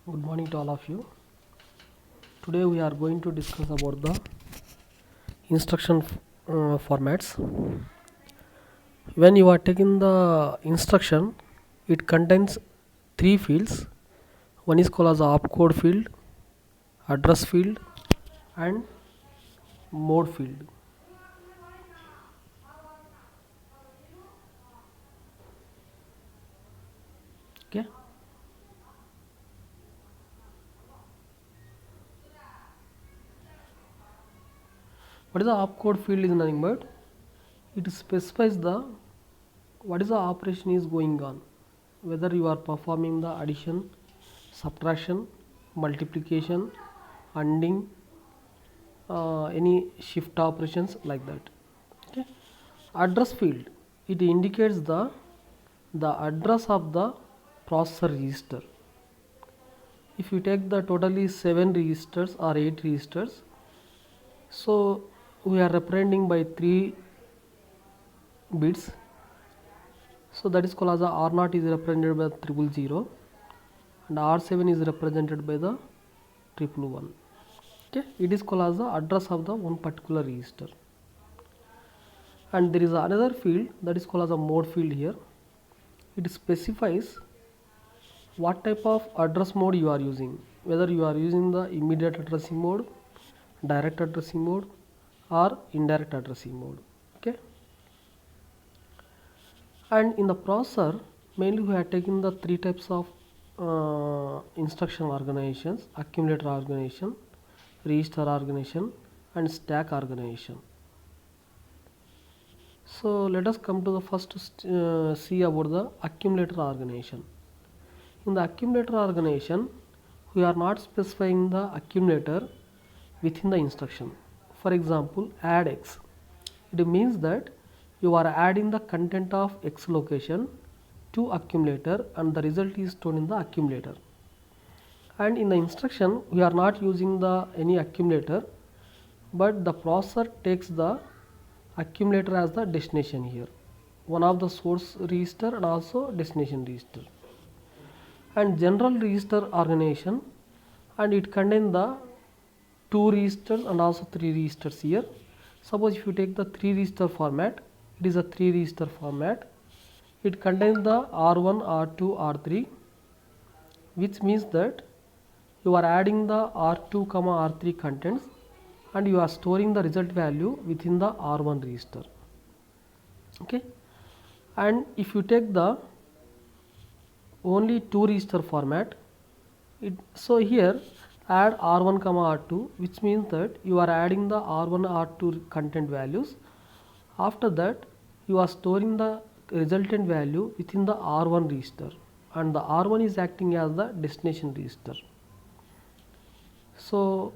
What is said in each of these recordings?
Good morning to all of you. Today we are going to discuss about the instruction formats. When you are taking the instruction, it contains three fields. One is called as the opcode field, address field, and mode field. Okay. What is the opcode field is nothing but it specifies the what is the operation is going on, whether you are performing the addition, subtraction, multiplication, ANDing, any shift operations like that. Okay. Address field, it indicates the address of the processor register. If you take the totally 7 registers or 8 registers, so we are representing by 3 bits, so that is called as the R0 is represented by 000 and R7 is represented by the 111. Okay, it is called as the address of the one particular register. And there is another field that is called as a mode field here. It specifies what type of address mode you are using, whether you are using the immediate addressing mode, direct addressing mode, or indirect addressing mode. Okay. And in the processor, mainly we are taking the three types of instruction organizations: accumulator organization, register organization, and stack organization. So let us come to the first see about the accumulator organization. In the accumulator organization, we are not specifying the accumulator within the instruction. For example, add x. It means that you are adding the content of x location to accumulator and the result is stored in the accumulator. And in the instruction, we are not using the any accumulator, but the processor takes the accumulator as the destination here, one of the source register and also destination register. And general register organization, and it contains the 2 registers and also 3 registers here. Suppose if you take the 3 register format, it is a 3 register format. It contains the R1, R2, R3, which means that you are adding the R2, R3 contents and you are storing the result value within the R1 register. Okay. And if you take the only 2 register format, so here add R1, R2, which means that you are adding the R1, R2 content values. After that, you are storing the resultant value within the R1 register, and the R1 is acting as the destination register. So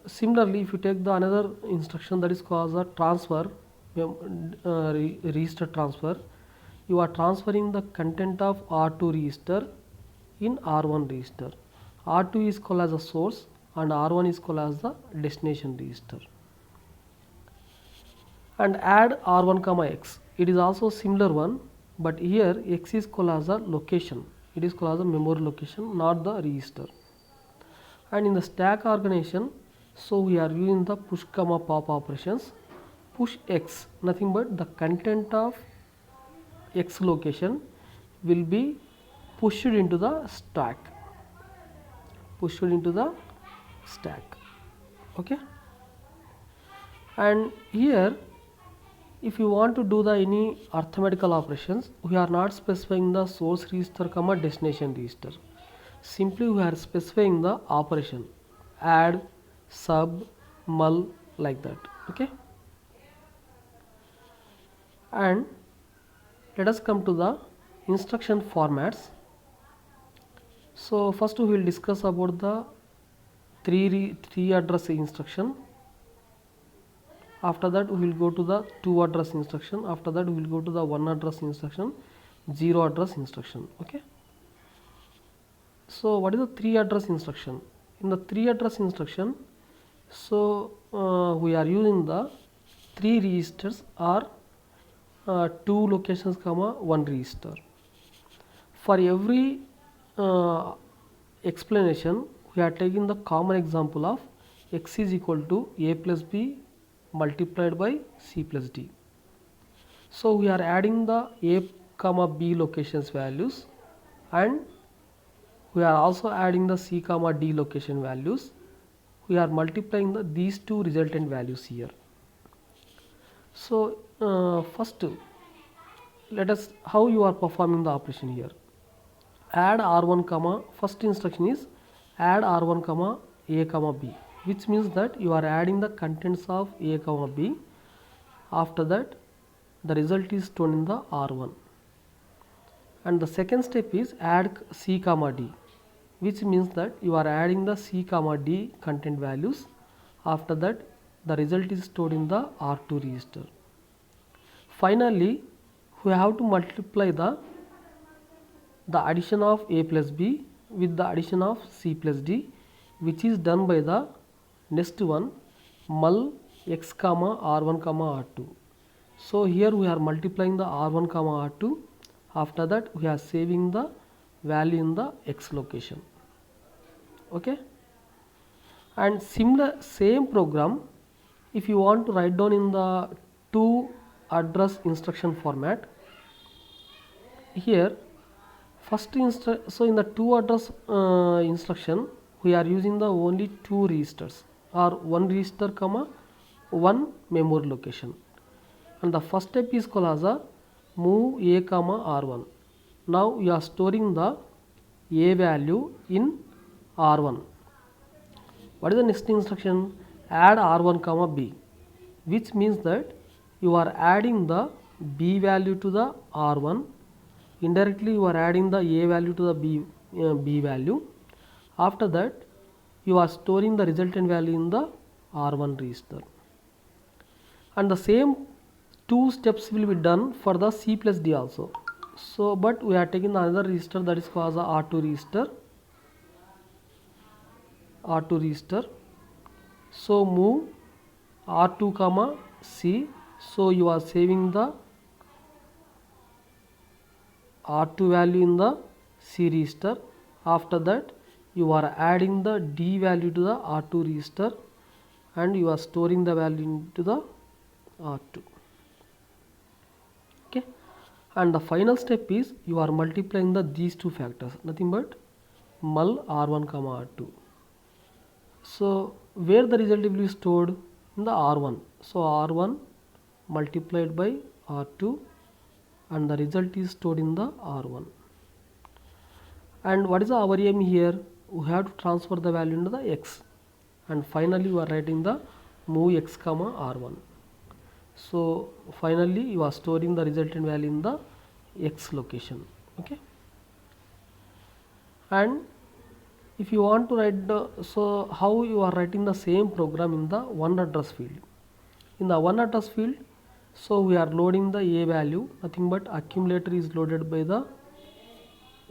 similarly, if you take the another instruction that is called the transfer, register transfer, you are transferring the content of R2 register in R1 register. R2 is called as a source and R1 is called as the destination register. And add R1, X. It is also similar one, but here X is called as a location. It is called as a memory location, not the register. And in the stack organization, so we are using the push, pop operations. Push X, nothing but the content of X location will be pushed into the stack. Pushed into the stack. Okay. And here, if you want to do the any arithmetical operations, we are not specifying the source register, destination register. Simply we are specifying the operation: add, sub, mul, like that. Okay. And let us come to the instruction formats. So first we will discuss about the three address instruction. After that we will go to the 2 address instruction. After that we will go to the 1 address instruction, 0 address instruction. Okay. So what is the 3 address instruction? In the 3 address instruction, so we are using the 3 registers or 2 locations, 1 register. For every uh, explanation, we are taking the common example of x is equal to a plus b multiplied by c plus d. So we are adding the a comma b locations values, and we are also adding the c comma d location values. We are multiplying these two resultant values here. So first, let us how you are performing the operation here. Add r1 comma, first instruction is add r1 comma a comma b, which means that you are adding the contents of a comma b. After that, the result is stored in the r1. And the second step is add c comma d, which means that you are adding the c comma d content values. After that, the result is stored in the r2 register. Finally, we have to multiply the addition of a plus b with the addition of c plus d, which is done by the next one, mul x comma r1 comma r2. So here we are multiplying the r1 comma r2. After that, we are saving the value in the x location. Okay, and same program, if you want to write down in the two address instruction format, here first so in the two address instruction, we are using the only two registers, or one register comma one memory location, and the first step is called as a move a comma r1. Now we are storing the a value in r1. What is the next instruction? Add r1 comma b, which means that you are adding the b value to the r1. Indirectly you are adding the a value to the b value. After that, you are storing the resultant value in the r1 register. And the same two steps will be done for the c plus d also. So but we are taking another register, that is called the r2 register. So move r2 comma c. So you are saving the r2 value in the c register. After that, you are adding the d value to the r2 register, and you are storing the value into the r2. Okay, and the final step is you are multiplying these two factors, nothing but mul r1 comma r2. So where the result will be stored? In the r1. So r1 multiplied by r2, and the result is stored in the r1. And what is our aim here? We have to transfer the value into the x, and finally you are writing the move x comma r1. So finally you are storing the resultant value in the x location. Okay, and if you want to write so how you are writing the same program in the one address field. In the one address field, so we are loading the a value, nothing but accumulator is loaded by the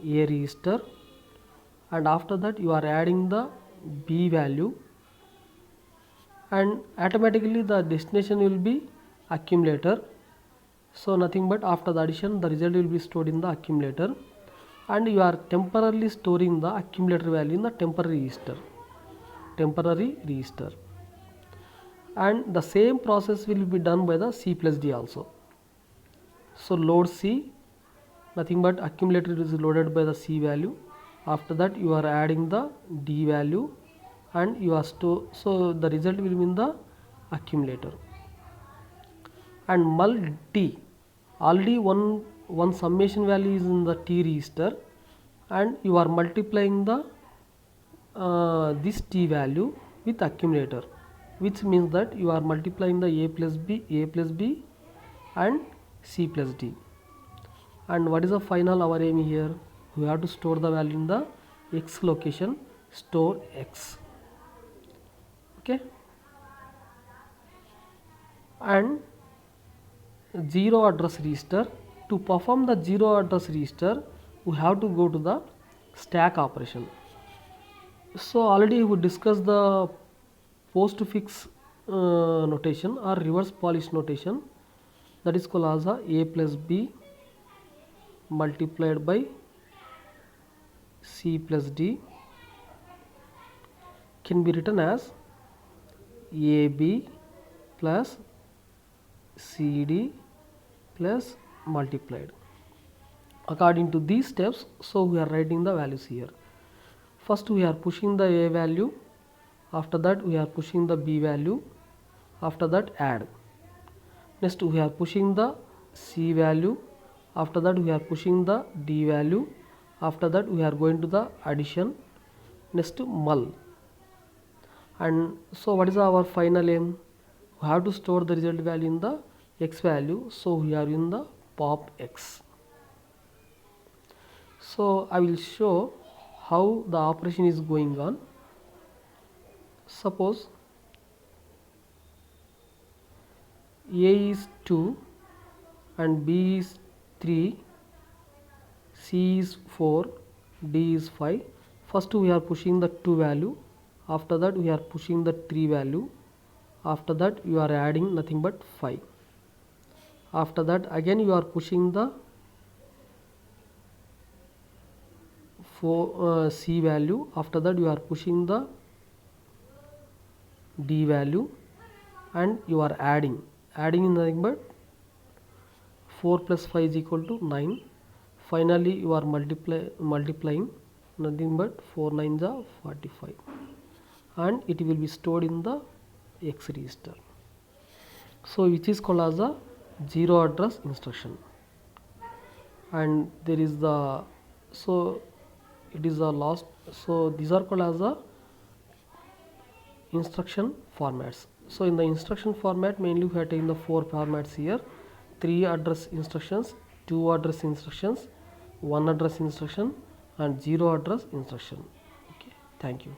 a register, and after that you are adding the b value, and automatically the destination will be accumulator. So nothing but after the addition, the result will be stored in the accumulator, and you are temporarily storing the accumulator value in the temporary register. And the same process will be done by the c plus d also. So load c, nothing but accumulator is loaded by the c value. After that, you are adding the d value, and you are so the result will be in the accumulator. And mul t, already one summation value is in the t register, and you are multiplying the this t value with accumulator, which means that you are multiplying the a plus b and c plus d. And what is the final our aim here? We have to store the value in the x location, store x. Okay, and zero address register. To perform the zero address register, we have to go to the stack operation. So already we discussed the postfix notation or reverse polish notation, that is called as a plus b multiplied by C plus D can be written as AB plus CD plus multiplied. According to these steps, so we are writing the values here. First we are pushing the A value, after that we are pushing the B value, after that add. Next we are pushing the C value, after that we are pushing the D value, after that we are going to the addition, next mul. And so what is our final aim? We have to store the result value in the X value, so we are in the pop X. So I will show how the operation is going on. Suppose A is 2 and B is 3, C is 4, D is 5. First we are pushing the 2 value, after that we are pushing the 3 value, after that you are adding nothing but 5. After that again you are pushing the C value, after that you are pushing the D value, and you are adding nothing but 4 plus 5 is equal to 9. Finally you are multiplying nothing but 4 9s are 45, and it will be stored in the X register. So which is called as a zero address instruction, and there is the, so it is the last, so these are called as the instruction formats. So in the instruction format mainly we are taking the 4 formats here: 3 address instructions, 2 address instructions, 1 address instruction, and 0 address instruction. Okay, thank you.